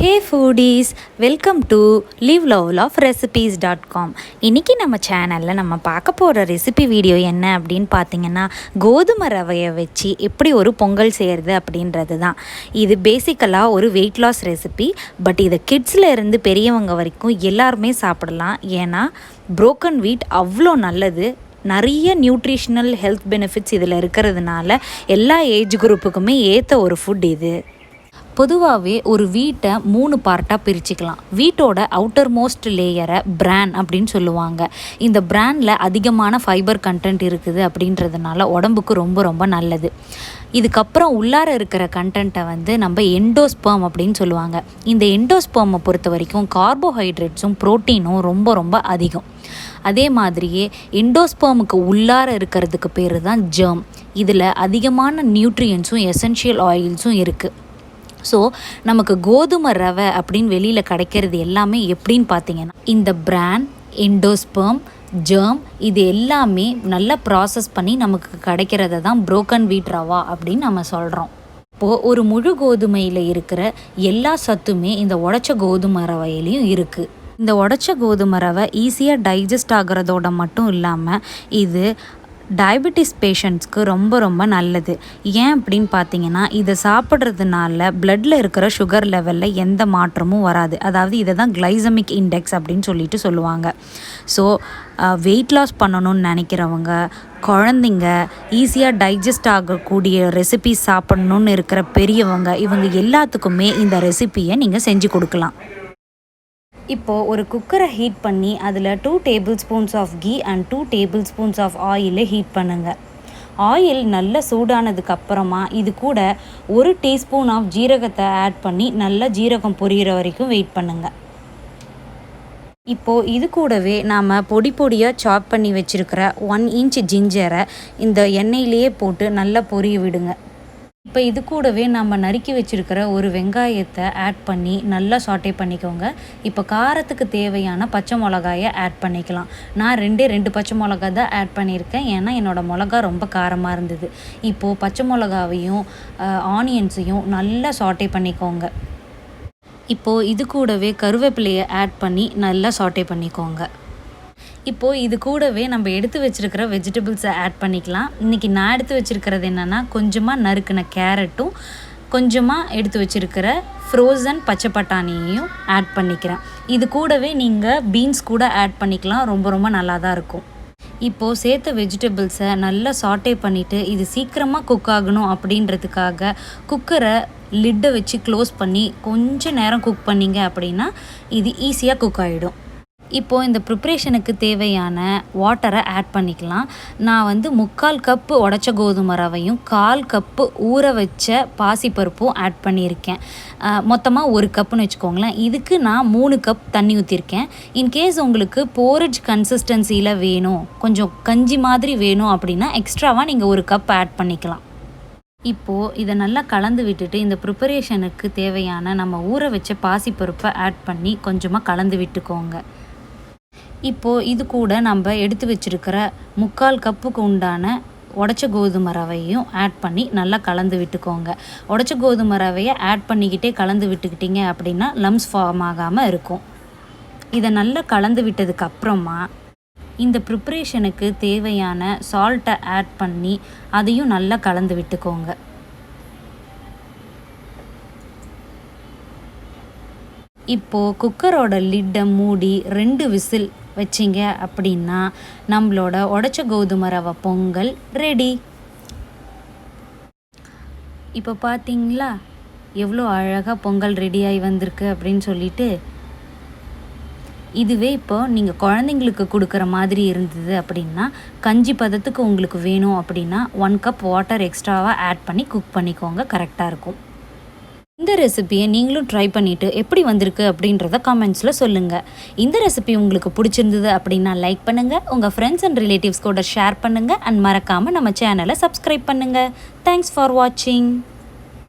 Hey foodies, welcome to liveloveloverecipes.com. இன்னைக்கு நம்ம சேனலில் நம்ம பார்க்க போகிற ரெசிபி வீடியோ என்ன அப்படின்னு பார்த்தீங்கன்னா, கோதுமை ரவையை வச்சு எப்படி ஒரு பொங்கல் செய்கிறது அப்படின்றது தான். இது பேசிக்கலாக ஒரு வெயிட் லாஸ் ரெசிபி. பட் இதை கிட்ஸில் இருந்து பெரியவங்க வரைக்கும் எல்லாருமே சாப்பிடலாம். ஏன்னா புரோக்கன் வீட் அவ்வளோ நல்லது. நிறைய நியூட்ரிஷனல் ஹெல்த் பெனிஃபிட்ஸ் இதில் இருக்கிறதுனால எல்லா ஏஜ் குரூப்புக்குமே ஏற்ற ஒரு ஃபுட் இது. பொதுவாகவே ஒரு வீட்டை 3 பார்ட்டாக பிரிச்சுக்கலாம். வீட்டோட அவுட்டர் மோஸ்ட் லேயரை பிரான் அப்படின்னு சொல்லுவாங்க. இந்த பிரானில் அதிகமான ஃபைபர் கண்டென்ட் இருக்குது அப்படின்றதுனால உடம்புக்கு ரொம்ப ரொம்ப நல்லது. இதுக்கப்புறம் உள்ளார இருக்கிற கண்டென்ட்டை நம்ம எண்டோஸ்பெர்ம் அப்படின்னு சொல்லுவாங்க. இந்த எண்டோஸ்பெர்மை பொறுத்த வரைக்கும் கார்போஹைட்ரேட்ஸும் ப்ரோட்டீனும் ரொம்ப ரொம்ப அதிகம். அதே மாதிரியே எண்டோஸ்பெர்முக்கு உள்ளார இருக்கிறதுக்கு பேர் தான் ஜெர்ம். இதில் அதிகமான நியூட்ரியன்ஸும் எசென்ஷியல் ஆயில்ஸும் இருக்குது. ஸோ நமக்கு கோதுமை ரவை அப்படின்னு வெளியில் கிடைக்கிறது எல்லாமே எப்படின்னு பார்த்தீங்கன்னா, இந்த பிரான், எண்டோஸ்பெர்ம், ஜெர்ம் இது எல்லாமே நல்லா ப்ராசஸ் பண்ணி நமக்கு கிடைக்கிறத தான் புரோக்கன் வீட் ரவா அப்படின்னு நம்ம சொல்கிறோம். இப்போது ஒரு முழு கோதுமையில் இருக்கிற எல்லா சத்துமே இந்த உடைச்ச கோதுமை ரவையிலையும் இருக்குது. இந்த உடைச்ச கோதுமை ரவை ஈஸியாக டைஜஸ்ட் ஆகிறதோட மட்டும் இல்லாமல் இது டயபெட்டிஸ் பேஷண்ட்ஸ்க்கு ரொம்ப ரொம்ப நல்லது. ஏன் அப்படின்னு பார்த்தீங்கன்னா, இதை சாப்பிட்றதுனால பிளட்டில் இருக்கிற சுகர் லெவலில் எந்த மாற்றமும் வராது. அதாவது இதை தான் கிளைசமிக் இண்டெக்ஸ் அப்படின்னு சொல்லுவாங்க. ஸோ வெயிட் லாஸ் பண்ணணும்னு நினைக்கிறவங்க, குழந்தைங்க, ஈஸியாக டைஜஸ்ட் ஆகக்கூடிய ரெசிபிஸ் சாப்பிட்ணுன்னு இருக்கிற பெரியவங்க, இவங்க எல்லாத்துக்குமே இந்த ரெசிப்பியை நீங்கள் செஞ்சு கொடுக்கலாம். இப்போது ஒரு குக்கரை ஹீட் பண்ணி அதில் 2 tablespoons of ghee and 2 tablespoons of ஆயிலை ஹீட் பண்ணுங்கள். ஆயில் நல்லா சூடானதுக்கு அப்புறமா இது கூட 1 டீஸ்பூன் ஆஃப் ஜீரகத்தை ஆட் பண்ணி நல்லா ஜீரகம் பொரியிற வரைக்கும் வெயிட் பண்ணுங்கள். இப்போது இது கூடவே நாம் பொடி பொடியாக சாப் பண்ணி வச்சுருக்கிற 1 இன்ச் ஜிஞ்சரை இந்த எண்ணெயிலேயே போட்டு நல்லா பொரிய விடுங்க. இப்போ இது கூடவே நம்ம நறுக்கி வச்சுருக்கிற ஒரு வெங்காயத்தை ஆட் பண்ணி நல்லா சாட்டே பண்ணிக்கோங்க. இப்போ காரத்துக்கு தேவையான பச்சை மிளகாயை ஆட் பண்ணிக்கலாம். நான் 2 பச்சை மிளகா தான் ஆட் பண்ணியிருக்கேன். ஏன்னா என்னோடய மிளகா ரொம்ப காரமாக இருந்தது. இப்போது பச்சை மிளகாவையும் ஆனியன்ஸையும் நல்லா சாட்டே பண்ணிக்கோங்க. இப்போது இது கூடவே கருவேப்பிலையை ஆட் பண்ணி நல்லா சாட்டே பண்ணிக்கோங்க. இப்போது இது கூடவே நம்ம எடுத்து வச்சுருக்கிற வெஜிடபிள்ஸை ஆட் பண்ணிக்கலாம். இன்றைக்கி நான் எடுத்து வச்சுருக்கிறது என்னென்னா, கொஞ்சமாக நறுக்கின கேரட்டும் கொஞ்சமாக எடுத்து வச்சுருக்கிற ஃப்ரோசன் பச்சை பட்டாணியையும் ஆட் பண்ணிக்கிறேன். இது கூடவே நீங்கள் பீன்ஸ் கூட ஆட் பண்ணிக்கலாம். ரொம்ப ரொம்ப நல்லா தான் இருக்கும். இப்போது சேர்த்த வெஜிடபிள்ஸை நல்லா சாட்டே பண்ணிவிட்டு இது சீக்கிரமாக குக் ஆகணும் அப்படின்றதுக்காக குக்கரை லிட்டை வச்சு க்ளோஸ் பண்ணி கொஞ்சம் நேரம் குக் பண்ணிங்க அப்படின்னா இது ஈஸியாக குக் ஆகிடும். இப்போது இந்த ப்ரிப்ரேஷனுக்கு தேவையான வாட்டரை ஆட் பண்ணிக்கலாம். நான் 3/4 கப்பு உடைச்ச கோதுமை ரவையும் 1/4 கப்பு ஊற வச்ச பாசிப்பருப்பும் ஆட் பண்ணியிருக்கேன். மொத்தமாக 1 கப்புன்னு வச்சுக்கோங்களேன். இதுக்கு நான் 3 கப் தண்ணி ஊற்றிருக்கேன். இன்கேஸ் உங்களுக்கு போரிட்ஜ் கன்சிஸ்டன்சியில் வேணும், கொஞ்சம் கஞ்சி மாதிரி வேணும் அப்படின்னா எக்ஸ்ட்ராவாக நீங்கள் 1 கப் ஆட் பண்ணிக்கலாம். இப்போது இதை நல்லா கலந்து விட்டுட்டு இந்த ப்ரிப்பரேஷனுக்கு தேவையான நம்ம ஊற வச்ச பாசிப்பருப்பை ஆட் பண்ணி கொஞ்சமாக கலந்து விட்டுக்கோங்க. இப்போது இது கூட நம்ம எடுத்து வச்சுருக்கிற 3/4 கப்புக்கு உண்டான உடைச்ச கோதுமை ரவையும் ஆட் பண்ணி நல்லா கலந்து விட்டுக்கோங்க. உடைச்ச கோதுமை ரவையை ஆட் பண்ணிக்கிட்டே கலந்து விட்டுக்கிட்டிங்க அப்படின்னா லம்ஸ் ஃபார்ம் ஆகாமல் இருக்கும். இதை நல்லா கலந்து விட்டதுக்கு அப்புறமா இந்த ப்ரிப்ரேஷனுக்கு தேவையான சால்ட்டை ஆட் பண்ணி அதையும் நல்லா கலந்து விட்டுக்கோங்க. இப்போது குக்கரோட லிட்டை மூடி 2 விசில் வச்சிங்க அப்படின்னா நம்மளோட உடைச்ச கோதுமை ரவை பொங்கல் ரெடி. இப்போ பார்த்தீங்களா எவ்வளோ அழகாக பொங்கல் ரெடியாகி வந்திருக்கு அப்படின்னு சொல்லிட்டு. இதுவே இப்போ நீங்கள் குழந்தைங்களுக்கு கொடுக்குற மாதிரி இருந்தது அப்படின்னா, கஞ்சி பதத்துக்கு உங்களுக்கு வேணும் அப்படின்னா 1 கப் வாட்டர் எக்ஸ்ட்ராவாக ஆட் பண்ணி குக் பண்ணிக்கோங்க. கரெக்டாக இருக்கும். இந்த ரெசிபியை நீங்களும் ட்ரை பண்ணிவிட்டு எப்படி வந்திருக்கு அப்படின்றத கமெண்ட்ஸில் சொல்லுங்கள். இந்த ரெசிபி உங்களுக்கு பிடிச்சிருந்தது அப்படின்னா லைக் பண்ணுங்கள், உங்கள் ஃப்ரெண்ட்ஸ் அண்ட் ரிலேட்டிவ்ஸ் கூட ஷேர் பண்ணுங்கள், அண்ட் மறக்காமல் நம்ம சேனலை சப்ஸ்கிரைப் பண்ணுங்கள். தேங்க்ஸ் ஃபார் வாட்சிங்.